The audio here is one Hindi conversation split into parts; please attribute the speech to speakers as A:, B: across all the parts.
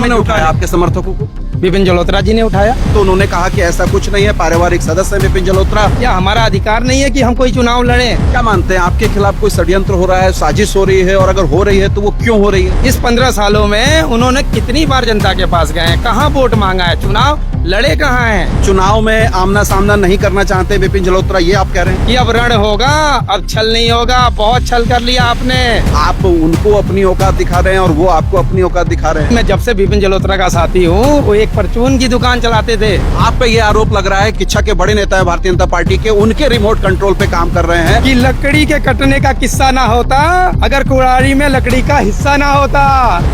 A: किन्होंने उठाया आपके समर्थकों को?
B: विपिन जलोत्रा जी ने उठाया।
A: तो उन्होंने कहा कि ऐसा कुछ नहीं है, पारिवारिक सदस्य है विपिन जलोत्रा।
B: क्या हमारा अधिकार नहीं है कि हम कोई चुनाव लड़े?
A: क्या मानते हैं आपके खिलाफ कोई षड्यंत्र हो रहा है, साजिश हो रही है, और अगर हो रही है तो वो क्यों हो रही है?
B: इस 15 सालों में उन्होंने कितनी बार जनता के पास गए हैं, कहाँ वोट मांगा है, चुनाव लड़े कहाँ हैं?
A: चुनाव में आमना सामना नहीं करना चाहते विपिन जलोत्रा, ये आप कह रहे हैं?
B: कि अब रण होगा, अब छल नहीं होगा, बहुत छल कर लिया आपने।
A: आप उनको अपनी औकात दिखा रहे हैं और वो आपको अपनी औकात दिखा रहे हैं।
B: मैं जब से विपिन जलोत्रा का साथी हूँ, वो एक परचून की दुकान चलाते थे।
A: आप पे ये आरोप लग रहा है कि इच्छा के बड़े नेता है भारतीय जनता पार्टी के, उनके रिमोट कंट्रोल पे काम कर रहे हैं।
B: कि लकड़ी के कटने का किस्सा ना होता अगर कुड़ारी में लकड़ी का हिस्सा ना होता।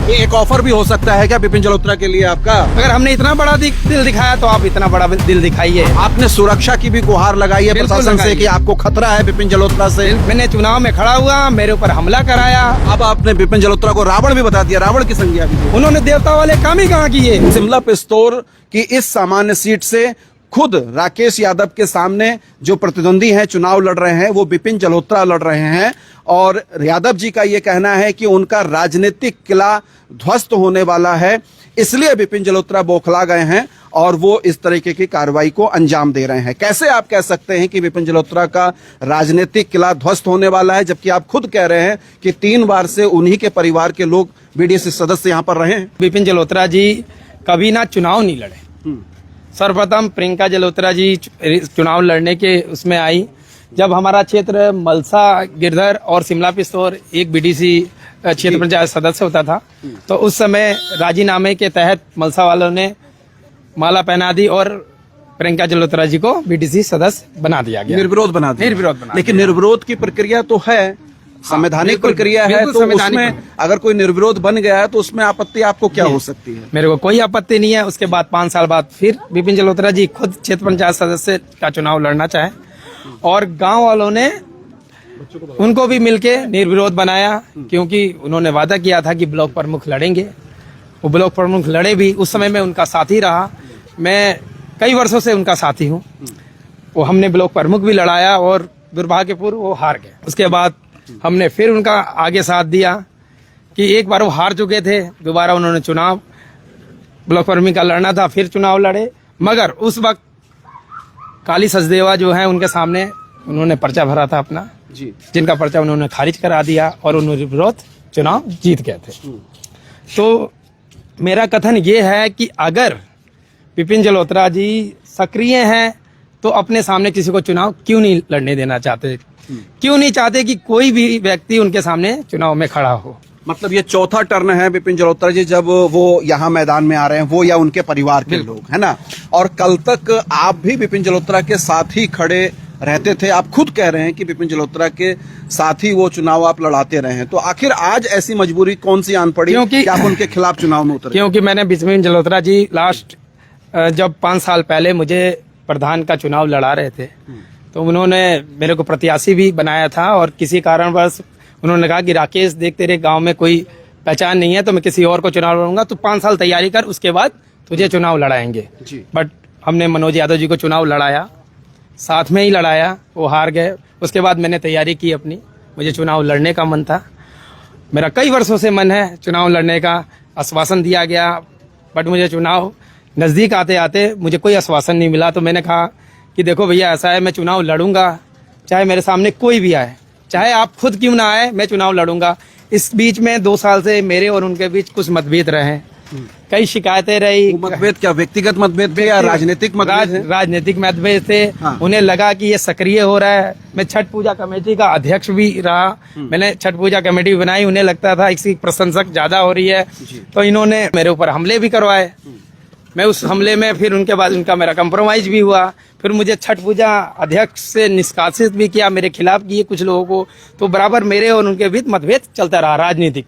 A: ये एक ऑफर भी हो सकता है क्या विपिन जलोत्रा के लिए आपका?
B: अगर हमने इतना बड़ा दिल दिखाया तो आप इतना बड़ा दिल दिखाइए।
A: आपने सुरक्षा की भी गुहार लगाई है प्रशासन से कि आपको खतरा है विपिन जलोत्रा से।
B: मैंने चुनाव में खड़ा हुआ, मेरे ऊपर हमला कराया।
A: अब आपने विपिन जलोत्रा को रावण भी बता दिया, रावण की संज्ञा भी दी।
B: उन्होंने देवता वाले काम ही कहाँ किए?
A: शिमला पिस्तौर की इस सामान्य सीट से खुद राकेश यादव के सामने जो प्रतिद्वंदी हैं, चुनाव लड़ रहे हैं, वो विपिन जलोत्रा लड़ रहे हैं। और यादव जी का ये कहना है कि उनका राजनीतिक किला ध्वस्त होने वाला है, इसलिए विपिन जलोत्रा बौखला गए हैं और वो इस तरीके की कार्रवाई को अंजाम दे रहे हैं। कैसे आप कह सकते हैं कि विपिन जलोत्रा का राजनीतिक किला ध्वस्त होने वाला है, जबकि आप खुद कह रहे हैं कि 3 बार से उन्हीं के परिवार के लोग बीडीसी सदस्य यहाँ पर रहे हैं?
B: विपिन जलोत्रा जी कभी ना चुनाव नहीं लड़े। सर्वप्रथम प्रियंका जलोत्रा जी चुनाव लड़ने के उसमें आई जब हमारा क्षेत्र मलसा, गिरधर और शिमला पिस्तौर एक बीडीसी क्षेत्र पंचायत सदस्य होता था, तो उस समय राजीनामे के तहत मलसा वालों ने माला पहना दी और प्रियंका जलोत्रा जी को बीडीसी सदस्य बना दिया गया।
A: निर्विरोध बना दिया।
B: निर्विरोध बना।
A: लेकिन निर्विरोध की प्रक्रिया तो है, संवैधानिक प्रक्रिया है, तो उसमें अगर कोई निर्विरोध बन गया है तो उसमें आपत्ति आपको क्या हो सकती है?
B: मेरे को कोई आपत्ति नहीं है। उसके बाद 5 साल बाद फिर विपिन जलोत्रा जी खुद क्षेत्र पंचायत सदस्य का चुनाव लड़ना चाहे और गांव वालों ने उनको भी मिलके निर्विरोध बनाया, क्योंकि उन्होंने वादा किया था कि ब्लॉक प्रमुख लड़ेंगे। वो ब्लॉक प्रमुख लड़े भी। उस समय मैं उनका साथी रहा, मैं कई वर्षों से उनका साथी हूँ। वो हमने ब्लॉक प्रमुख भी लड़ाया और दुर्भाग्यपूर्ण वो हार गए। उसके बाद हमने फिर उनका आगे साथ दिया कि एक बार वो हार चुके थे, दोबारा उन्होंने चुनाव ब्लॉक प्रमुख का लड़ना था, फिर चुनाव लड़े। मगर उस वक्त काली सचदेवा जो है उनके सामने उन्होंने पर्चा भरा था अपना
A: जी,
B: जिनका पर्चा उन्होंने खारिज करा दिया और उन्होंने विरोध चुनाव जीत गए थे। तो मेरा कथन ये है कि अगर विपिन जलोत्रा जी सक्रिय हैं तो अपने सामने किसी को चुनाव क्यों नहीं लड़ने देना चाहते? क्यों नहीं चाहते कि कोई भी व्यक्ति उनके सामने चुनाव में खड़ा हो?
A: मतलब ये चौथा टर्न है विपिन जलोत्रा जी जब वो यहाँ मैदान में आ रहे हैं, वो या उनके परिवार के लोग, है ना? और कल तक आप भी विपिन जलोत्रा के साथ ही खड़े रहते थे। आप खुद कह रहे हैं कि विपिन जलोत्रा के साथ ही वो चुनाव आप लड़ाते रहे हैं। तो आखिर आज ऐसी मजबूरी कौन सी आन पड़ी कि आप उनके खिलाफ चुनाव में उतरे?
B: क्योंकि मैंने विपिन जलोत्रा जी लास्ट जब 5 साल पहले मुझे प्रधान का चुनाव लड़ा रहे थे, तो उन्होंने मेरे को प्रत्याशी भी बनाया था और किसी कारणवश उन्होंने कहा कि राकेश देख तेरे गांव में कोई पहचान नहीं है तो मैं किसी और को चुनाव लड़ूंगा, तो 5 साल तैयारी कर, उसके बाद तुझे चुनाव लड़ाएंगे। बट हमने मनोज यादव जी को चुनाव लड़ाया, साथ में ही लड़ाया, वो हार गए। उसके बाद मैंने तैयारी की अपनी, मुझे चुनाव लड़ने का मन था, मेरा कई वर्षों से मन है चुनाव लड़ने का। आश्वासन दिया गया बट मुझे चुनाव नज़दीक आते आते मुझे कोई आश्वासन नहीं मिला। तो मैंने कहा कि देखो भैया ऐसा है, मैं चुनाव लड़ूंगा, चाहे मेरे सामने कोई भी आए, चाहे आप खुद क्यों ना आए, मैं चुनाव लड़ूंगा। इस बीच में 2 साल से मेरे और उनके बीच कुछ मतभेद रहे, कई शिकायतें रही।
A: मतभेद क्या व्यक्तिगत मतभेद थे या राजनीतिक मतभेद?
B: राजनीतिक मतभेद थे। हाँ। उन्हें लगा कि ये सक्रिय हो रहा है। मैं छठ पूजा कमेटी का अध्यक्ष भी रहा, मैंने छठ पूजा कमेटी बनाई। उन्हें लगता था इसकी प्रशंसक ज्यादा हो रही है, तो इन्होंने मेरे ऊपर हमले भी करवाए। मैं उस हमले में फिर उनके बाद उनका मेरा कंप्रोमाइज भी हुआ। फिर मुझे छठ पूजा अध्यक्ष से निष्कासित भी किया, मेरे खिलाफ किए कुछ लोगों को। तो बराबर मेरे और उनके बीच मतभेद चलता रहा राजनीतिक।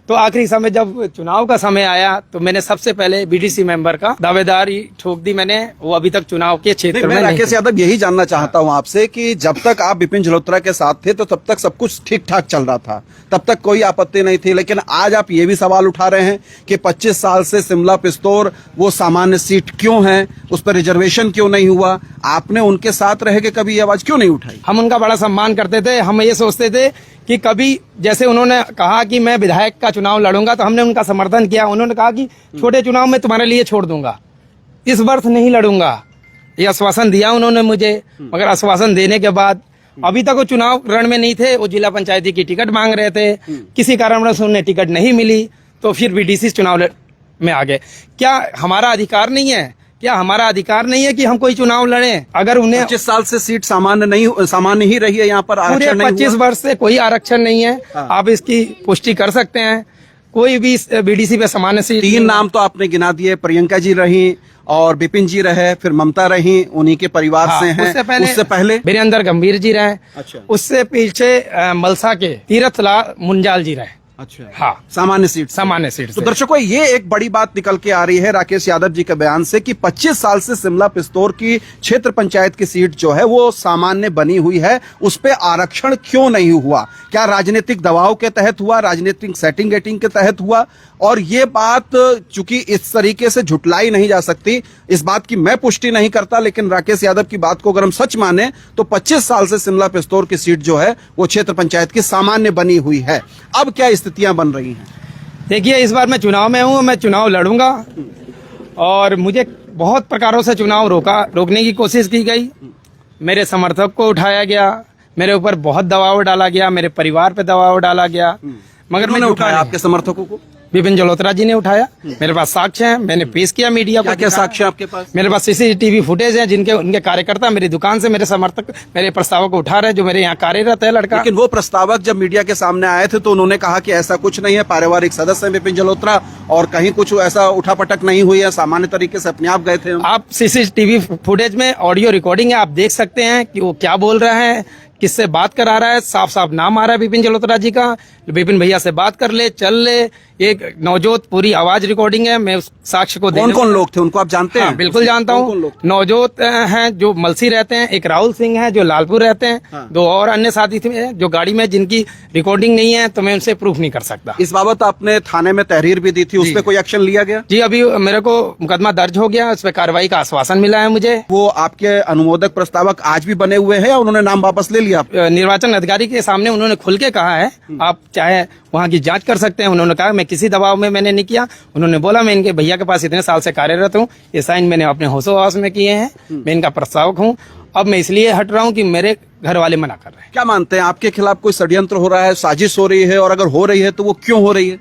B: तो आखिरी समय जब चुनाव का समय आया तो मैंने सबसे पहले बीडीसी मेंबर का दावेदारी ठोक दी मैंने। वो अभी तक चुनाव के क्षेत्र में
A: राकेश यादव यही जानना चाहता हूं आपसे कि जब तक आप विपिन जलोत्रा के साथ थे तो तब तक सब कुछ ठीक ठाक चल रहा था, तब तक कोई आपत्ति नहीं थी। लेकिन आज आप ये भी सवाल उठा रहे हैं कि 25 साल से शिमला पिस्तौर वो सामान्य सीट क्यों है, उस पर रिजर्वेशन क्यों नहीं हुआ? आपने उनके साथ रह के कभी ये आवाज क्यों नहीं उठाई?
B: हम उनका बड़ा सम्मान करते थे। हम ये सोचते थे कि कभी जैसे उन्होंने कहा कि मैं विधायक का चुनाव लड़ूंगा तो हमने उनका समर्थन किया। उन्होंने कहा कि छोटे चुनाव में तुम्हारे लिए छोड़ दूंगा, इस वर्ष नहीं लड़ूंगा, ये आश्वासन दिया उन्होंने मुझे। मगर आश्वासन देने के बाद अभी तक वो चुनाव रण में नहीं थे। वो जिला पंचायती की टिकट मांग रहे थे, किसी कारणवश उन्हें टिकट नहीं मिली तो फिर बीडीसी चुनाव में आ गए। क्या हमारा अधिकार नहीं है? क्या हमारा अधिकार नहीं है कि हम कोई चुनाव लड़ें? अगर उन्हें
A: 25 साल से सीट सामान्य ही रही है, यहाँ पर
B: पूरे
A: आरक्षण नहीं
B: 25 वर्ष से कोई आरक्षण नहीं है। आप इसकी पुष्टि कर सकते हैं। कोई भी बीडीसी पे सामान्य सीट
A: 3 नाम तो आपने गिना दिए, प्रियंका जी रही और विपिन जी रहे, फिर ममता रही, उन्हीं के परिवार से हैं। उससे पहले
B: वीरेंद्र गंभीर जी रहे।
A: अच्छा।
B: उससे पीछे मलसा के तीरथ लाल मुंजाल जी रहे।
A: अच्छा,
B: हाँ,
A: सामान्य सीट से।
B: सामान्य सीट
A: तो
B: से।
A: दर्शकों, ये एक बड़ी बात निकल के आ रही है राकेश यादव जी के बयान से कि 25 साल से शिमला पिस्तौर की क्षेत्र पंचायत की सीट जो है वो सामान्य बनी हुई है, उस पे आरक्षण क्यों नहीं हुआ? क्या राजनीतिक दबाव के तहत हुआ, राजनीतिक सेटिंग गेटिंग के तहत हुआ? और ये बात चूंकि इस तरीके से झुटलाई नहीं जा सकती, इस बात की मैं पुष्टि नहीं करता, लेकिन राकेश यादव की बात को अगर हम सच माने तो 25 साल से शिमला पिस्तौर की सीट जो है वो क्षेत्र पंचायत की सामान्य बनी हुई है। अब क्या स्थितियां बन रही हैं?
B: देखिए, इस बार मैं चुनाव में हूँ, मैं चुनाव लड़ूंगा और मुझे बहुत प्रकारों से चुनाव रोकने की कोशिश की गई। मेरे समर्थक को उठाया गया, मेरे ऊपर बहुत दबाव डाला गया, मेरे परिवार पे दबाव डाला गया, मगर मैंने
A: उठाया आपके समर्थकों को?
B: विपिन जलोत्रा जी ने उठाया। मेरे पास साक्ष्य हैं, मैंने पेश किया मीडिया को।
A: क्या साक्ष्य आपके पास?
B: मेरे पास सीसीटीवी फुटेज है जिनके उनके कार्यकर्ता मेरी दुकान से मेरे समर्थक मेरे प्रस्तावक को उठा रहे हैं, जो मेरे यहाँ कार्यरत है लड़का।
A: लेकिन वो प्रस्तावक जब मीडिया के सामने आए थे तो उन्होंने कहा कि ऐसा कुछ नहीं है, पारिवारिक सदस्य है विपिन जलोत्रा और कहीं कुछ ऐसा उठापटक नहीं हुई है, सामान्य तरीके से अपने आप गए थे।
B: आप सीसीटीवी फुटेज में ऑडियो रिकॉर्डिंग है, आप देख सकते हैं कि वो क्या बोल रहे हैं, किससे बात करा रहा है। साफ साफ नाम आ रहा है विपिन जलोत्रा जी का। विपिन भैया से बात कर ले, चल ले। एक नवजोत पूरी आवाज रिकॉर्डिंग है, मैं उस साक्ष्य को
A: कौन कौन लोग थे उनको आप जानते हैं?
B: बिल्कुल जानता हूँ। नवजोत हैं जो मलसी रहते हैं, एक राहुल सिंह है जो लालपुर रहते हैं, 2 और अन्य साथी थे जो गाड़ी में, जिनकी रिकॉर्डिंग नहीं है तो मैं उनसे प्रूफ नहीं कर सकता।
A: इस बाबत आपने थाने में तहरीर भी दी थी, उस पर कोई एक्शन लिया गया?
B: जी, अभी मेरे को मुकदमा दर्ज हो गया, उस पर कार्रवाई का आश्वासन मिला है मुझे।
A: वो आपके अनुमोदक प्रस्तावक आज भी बने हुए हैं या उन्होंने नाम वापस ले लिया?
B: निर्वाचन अधिकारी के सामने उन्होंने खुल के कहा है, आप चाहे वहाँ की जांच कर सकते हैं। उन्होंने कहा मैं किसी दबाव में मैंने नहीं किया। उन्होंने बोला मैं इनके भैया के पास इतने साल से कार्यरत हूँ, ये साइन मैंने अपने होशो हवास में किए हैं, मैं इनका प्रस्तावक हूँ। अब मैं इसलिए हट रहा हूँ कि मेरे घर वाले मना कर रहे हैं।
A: क्या मानते हैं, आपके खिलाफ कोई षड्यंत्र हो रहा है, साजिश हो रही है, और अगर हो रही है तो वो क्यों हो रही है?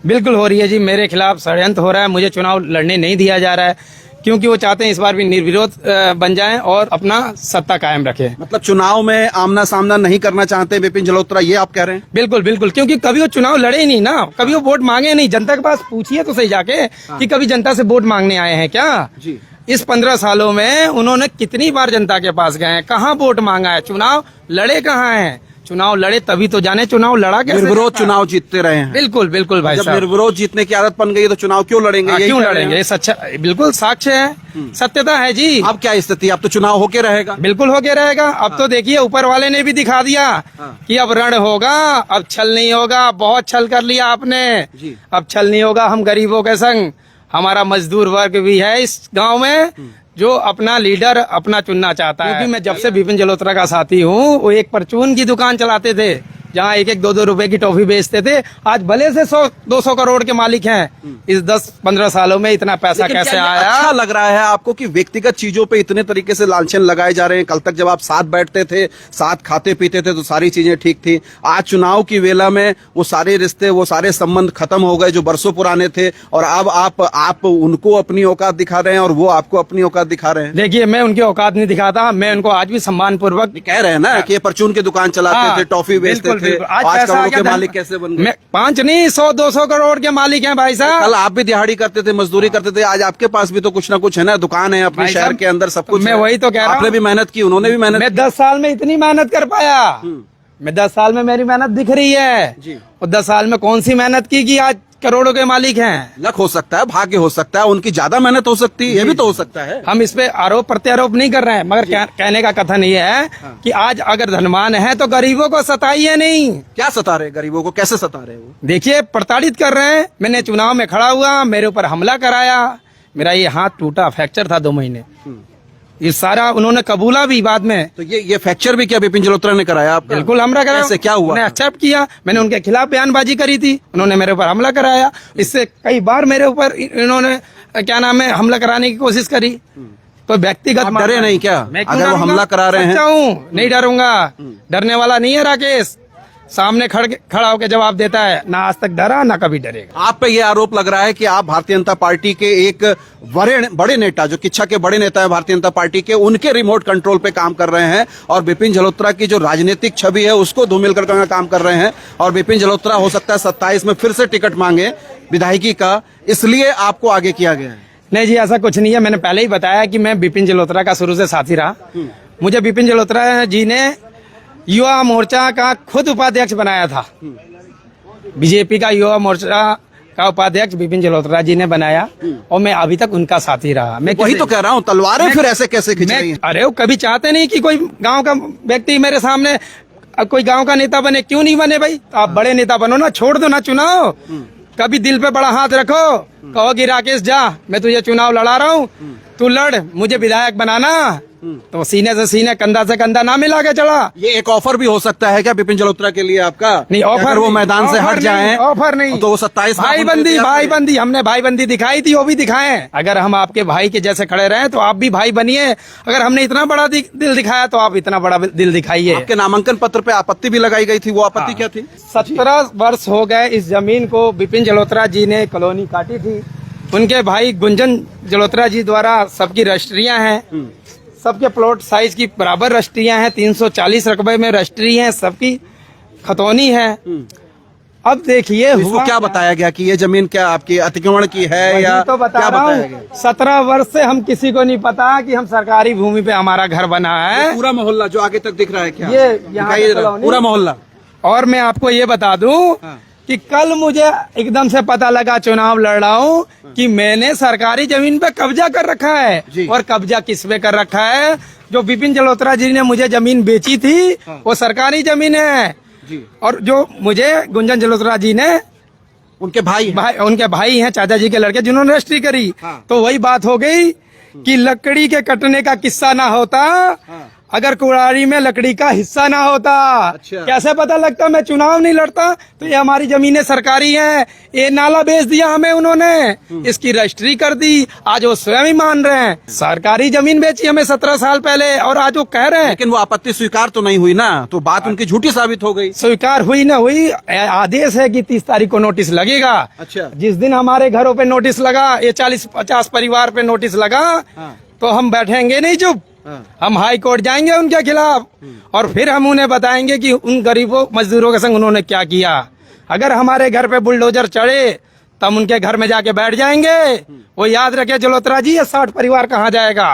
B: बिल्कुल हो रही है जी, मेरे खिलाफ षड्यंत्र हो रहा है। मुझे चुनाव लड़ने नहीं दिया जा रहा है क्योंकि वो चाहते हैं इस बार भी निर्विरोध बन जाएं और अपना सत्ता कायम रखें।
A: मतलब चुनाव में आमना सामना नहीं करना चाहते विपिन जलोत्रा, ये आप कह रहे हैं?
B: बिल्कुल बिल्कुल, क्योंकि कभी वो चुनाव लड़े ही नहीं ना, कभी वो वोट मांगे नहीं। जनता के पास पूछिए तो सही जाके कि कभी जनता से वोट मांगने आए हैं क्या?
A: जी।
B: इस 15 सालों में उन्होंने कितनी बार जनता के पास गए हैं, कहाँ वोट मांगा है, चुनाव लड़े कहाँ हैं? चुनाव लड़े तभी तो जाने चुनाव लड़ा कैसे।
A: निर्विरोध चुनाव जीतते रहे हैं।
B: बिल्कुल बिल्कुल भाई
A: जब
B: साहब,
A: निर्विरोध जीतने की आदत बन गई है तो चुनाव क्यों लड़ेंगे? यही
B: क्यों
A: कह रहे
B: लड़ेंगे?
A: हैं।
B: ये सच्चा बिल्कुल साक्ष्य है, सत्यता है जी।
A: अब क्या स्थिति? अब तो चुनाव होके रहेगा।
B: बिल्कुल होके रहेगा। अब तो देखिए ऊपर वाले ने भी दिखा दिया कि अब रण होगा, अब छल नहीं होगा। बहुत छल कर लिया आपने
A: जी।
B: अब छल नहीं होगा। हम गरीबों के संग, हमारा मजदूर वर्ग भी है इस गांव में जो अपना लीडर अपना चुनना चाहता है। क्योंकि मैं जब से विपिन जलोत्रा का साथी हूँ, वो एक परचून की दुकान चलाते थे जहाँ 1-1, 2-2 रुपए की टॉफी बेचते थे। आज भले से 100-200 करोड़ के मालिक हैं। इस 10-15 सालों में इतना पैसा कैसे आया?
A: अच्छा लग रहा है आपको कि व्यक्तिगत चीजों पे इतने तरीके से लांछन लगाए जा रहे हैं? कल तक जब आप साथ बैठते थे, साथ खाते पीते थे तो सारी चीजें ठीक थी। आज चुनाव की वेला में वो सारे रिश्ते, वो सारे संबंध खत्म हो गए जो बरसों पुराने थे, और अब आप उनको अपनी औकात दिखा रहे हैं और वो आपको अपनी औकात दिखा रहे हैं।
B: देखिए, मैं उनकी औकात नहीं दिखाता, मैं उनको आज भी सम्मान पूर्वक
A: कह रहे हैं ना कि ये परचून की दुकान चलाते थे, टॉफी बेचते थे, आज करोड़ों के मालिक कैसे बन गए?
B: 5 नहीं 100-200 करोड़ के मालिक हैं भाई साहब।
A: कल आप भी दिहाड़ी करते थे, मजदूरी करते थे, आज आपके पास भी तो कुछ ना कुछ है ना, दुकान है अपने शहर के अंदर, सब कुछ।
B: मैं वही तो कह रहा हूँ,
A: आपने भी मेहनत की, उन्होंने भी मेहनत।
B: मैं 10 साल में इतनी मेहनत कर पाया। मैं 10 साल में मेरी मेहनत दिख रही है
A: जी।
B: और 10 साल में कौन सी मेहनत की कि आज करोड़ों के मालिक हैं?
A: लक हो सकता है, भाग्य हो सकता है, उनकी ज्यादा मेहनत हो सकती है, ये भी तो हो सकता है।
B: हम इस पे आरोप प्रत्यारोप नहीं कर रहे हैं, मगर कहने का कथन ये है कि आज अगर धनवान है तो गरीबों को सताइए नहीं।
A: क्या सता रहे गरीबों को? कैसे सता रहे वो?
B: देखिए, प्रताड़ित कर रहे हैं। मैंने चुनाव में खड़ा हुआ, मेरे ऊपर हमला कराया, मेरा ये हाथ टूटा, फ्रैक्चर था 2 महीने। ये सारा उन्होंने कबूला भी बाद में।
A: तो ये फ्रैक्चर भी क्या विपिन जलोत्रा ने कराया आपका?
B: बिल्कुल हमला कराया।
A: कैसे, क्या हुआ?
B: उन्होंने एक्सेप्ट किया, मैंने उनके खिलाफ बयानबाजी करी थी, उन्होंने मेरे ऊपर हमला कराया। इससे कई बार मेरे ऊपर इन्होंने क्या नाम है हमला कराने की कोशिश करी। तो व्यक्तिगत
A: आप डरे नहीं क्या?
B: मैं क्यों
A: अगर वो
B: डरूंगा?
A: हमला करा रहे हैं?
B: सच्चा हूँ, नहीं डरूंगा। डरने वाला नहीं है राकेश, सामने खड़ा होकर जवाब देता है। ना आज तक डरा ना कभी डरेगा।
A: आप पे ये आरोप लग रहा है कि आप भारतीय जनता पार्टी के एक बड़े नेता, जो किच्छा के बड़े नेता है भारतीय जनता पार्टी के, उनके रिमोट कंट्रोल पे काम कर रहे हैं और विपिन जलोत्रा की जो राजनीतिक छवि है उसको धूमिल करके काम कर रहे हैं। और विपिन जलोत्रा हो सकता है 27 में फिर से टिकट मांगे विधायकी का, इसलिए आपको आगे किया गया है।
B: नहीं जी, ऐसा कुछ नहीं है। मैंने पहले ही बताया कि मैं विपिन जलोत्रा का शुरू से साथी रहा। मुझे विपिन जलोत्रा जी ने युवा मोर्चा का खुद उपाध्यक्ष बनाया था। बीजेपी का युवा मोर्चा का उपाध्यक्ष विपिन जलोत्रा जी ने बनाया और मैं अभी तक उनका साथी रहा। मैं
A: वही तो कह रहा हूँ, तलवारें फिर ऐसे कैसे खिंच रही हैं?
B: अरे वो कभी चाहते नहीं कि कोई गांव का व्यक्ति मेरे सामने कोई गांव का नेता बने। क्यों नहीं बने भाई? आप बड़े नेता बनो ना, छोड़ दो ना चुनाव। कभी दिल पे बड़ा हाथ रखो, कहो कि राकेश जा, मैं तुझे चुनाव लड़ा रहा हूँ, तू लड़, मुझे विधायक बनाना। तो सीने से सीने, कंधा से कंधा ना मिला के चला।
A: ये एक ऑफर भी हो सकता है क्या विपिन जलोत्रा के लिए आपका?
B: नहीं, ऑफर
A: अगर वो मैदान से हट जाएं,
B: ऑफर नहीं,
A: तो वो 27
B: भाईबंदी हमने भाईबंदी दिखाई थी, वो भी दिखाएं। अगर हम आपके भाई के जैसे खड़े रहे तो आप भी भाई बनिए। अगर हमने इतना बड़ा दिल दिखाया तो आप इतना बड़ा दिल दिखाइए।
A: आपके नामांकन पत्र पे आपत्ति भी लगाई गई थी, वो आपत्ति क्या थी?
B: 17 वर्ष हो गए इस जमीन को विपिन जलोत्रा जी ने कॉलोनी काटी थी। उनके भाई गुंजन जलोत्रा जी द्वारा सबकी रजिस्ट्रियां हैं, सबके प्लॉट साइज की बराबर रजिस्ट्रियां हैं, 340 रकबे में रजिस्ट्री है, सबकी खतौनी है। अब देखिए
A: इसको क्या बताया गया कि ये जमीन क्या आपकी अतिक्रमण की है या
B: तो बता
A: क्या
B: रहा
A: बताया
B: हूँ।
A: गया?
B: 17 वर्ष से हम किसी को नहीं पता कि हम सरकारी भूमि पे हमारा घर बना है।
A: पूरा मोहल्ला जो आगे तक दिख रहा है क्या?
B: ये यहाँ
A: दिखाइए
B: का
A: जरा,
B: कॉलोनी।
A: पूरा मोहल्ला।
B: और मैं आपको ये बता दूं कि कल मुझे एकदम से पता लगा चुनाव लड़ रहा हूँ कि मैंने सरकारी जमीन पे कब्जा कर रखा है। और कब्जा किस पे कर रखा है? जो विपिन जलोत्रा जी ने मुझे जमीन बेची थी वो सरकारी जमीन है। और जो मुझे गुंजन जलोत्रा जी ने,
A: उनके
B: उनके भाई हैं, चाचा जी के लड़के, जिन्होंने रजिस्ट्री करी। तो वही बात हो गई कि लकड़ी के कटने का किस्सा ना होता अगर कुड़ारी में लकड़ी का हिस्सा ना होता।
A: अच्छा।
B: कैसे पता लगता मैं चुनाव नहीं लड़ता? तो ये हमारी जमीनें सरकारी हैं। ये नाला बेच दिया हमें उन्होंने, इसकी रजिस्ट्री कर दी। आज वो स्वयं ही मान रहे हैं सरकारी जमीन बेची हमें 17 साल पहले, और आज वो कह रहे हैं।
A: लेकिन वो आपत्ति स्वीकार तो नहीं हुई ना, तो बात उनकी झूठी साबित हो गई।
B: स्वीकार हुई ना हुई, आदेश है कि 30 तारीख को नोटिस लगेगा।
A: अच्छा।
B: जिस दिन हमारे घरों पे नोटिस लगा, ये 40-50 परिवार पे नोटिस लगा, तो हम बैठेंगे नहीं चुप। हम हाई कोर्ट जाएंगे उनके खिलाफ और फिर हम उन्हें बताएंगे कि उन गरीबों मजदूरों के संग उन्होंने क्या किया। अगर हमारे घर पे बुलडोजर चढ़े तब उनके घर में जाके बैठ जाएंगे। वो याद रखे जलोत्रा जी, ये 60 परिवार कहाँ जाएगा?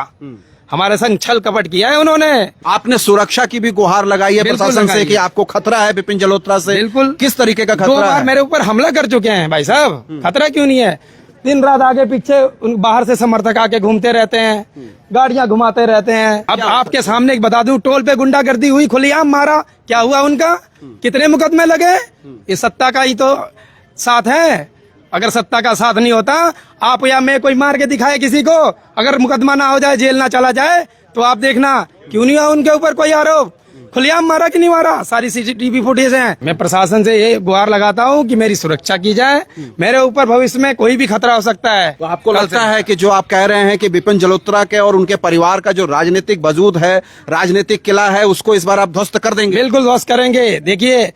B: हमारे संग छल कपट किया है उन्होंने।
A: आपने सुरक्षा की भी गुहार लगाई है प्रशासन से कि आपको खतरा है विपिन जलोत्रा से?
B: बिल्कुल।
A: किस तरीके का
B: 2
A: खतरा
B: बार
A: है?
B: मेरे ऊपर हमला कर चुके हैं भाई साहब। खतरा क्यों नहीं है? दिन रात आगे पीछे बाहर से समर्थक आके घूमते रहते हैं, गाड़ियां घुमाते रहते हैं। अब आपके सामने एक बता दूं, टोल पे गुंडागर्दी हुई, खुलेआम मारा। क्या हुआ उनका? कितने मुकदमे लगे? ये सत्ता का ही तो साथ है। अगर सत्ता का साथ नहीं होता, आप या मैं कोई मार के दिखाए किसी को, अगर मुकदमा ना हो जाए, जेल ना चला जाए, तो आप देखना क्यों नहीं हुआ उनके ऊपर कोई आरोप। खुलेआम मारा कि नहीं मारा? सारी सीसीटीवी फुटेज है। मैं प्रशासन से ये गुहार लगाता हूँ कि मेरी सुरक्षा की जाए। मेरे ऊपर भविष्य में कोई भी खतरा हो सकता है।
A: तो आपको लगता है कि जो आप कह रहे हैं कि विपिन जलोत्रा के और उनके परिवार का जो राजनीतिक वजूद है, राजनीतिक किला है, उसको इस बार आप ध्वस्त कर देंगे?
B: बिल्कुल ध्वस्त करेंगे। देखिए,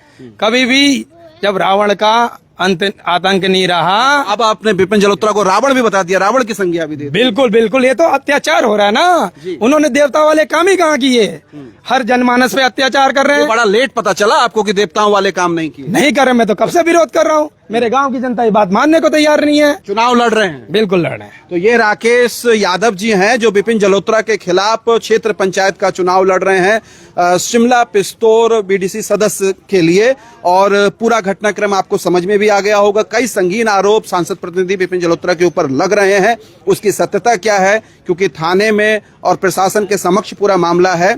B: कभी भी जब रावण का अंत आतंक नहीं रहा।
A: अब आपने विपिन जलोत्रा को रावण भी बता दिया, रावण की संज्ञा भी दे दी।
B: बिल्कुल बिल्कुल, ये तो अत्याचार हो रहा है ना। उन्होंने देवता वाले काम ही कहाँ किए? हर जनमानस पे अत्याचार कर रहे हैं।
A: बड़ा लेट पता चला आपको कि देवताओं वाले काम नहीं किए।
B: नहीं कर रहे, मैं तो कब से विरोध कर रहा हूँ। मेरे गांव की जनता ये बात मानने को तैयार नहीं है।
A: चुनाव लड़ रहे हैं?
B: बिल्कुल लड़ रहे हैं।
A: तो ये राकेश यादव जी हैं जो विपिन जलोत्रा के खिलाफ क्षेत्र पंचायत का चुनाव लड़ रहे हैं, शिमला पिस्तौर बीडीसी सदस्य के लिए। और पूरा घटनाक्रम आपको समझ में भी आ गया होगा। कई संगीन आरोप सांसद प्रतिनिधि विपिन जलोत्रा के ऊपर लग रहे हैं। उसकी सत्यता क्या है, क्योंकि थाने में और प्रशासन के समक्ष पूरा मामला है,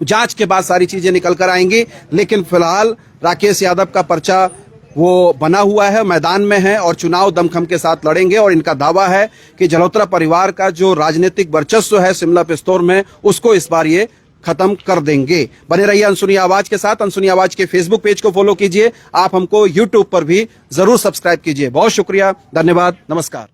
A: जांच के बाद सारी चीजें निकल कर आएंगी। लेकिन फिलहाल राकेश यादव का पर्चा वो बना हुआ है, मैदान में है और चुनाव दमखम के साथ लड़ेंगे। और इनका दावा है कि जल्होत्रा परिवार का जो राजनीतिक वर्चस्व है शिमला पिस्तौर में, उसको इस बार ये खत्म कर देंगे। बने रहिए अनसुनी आवाज के साथ। अनसुनी आवाज के फेसबुक पेज को फॉलो कीजिए। आप हमको यूट्यूब पर भी जरूर सब्सक्राइब कीजिए। बहुत शुक्रिया, धन्यवाद, नमस्कार।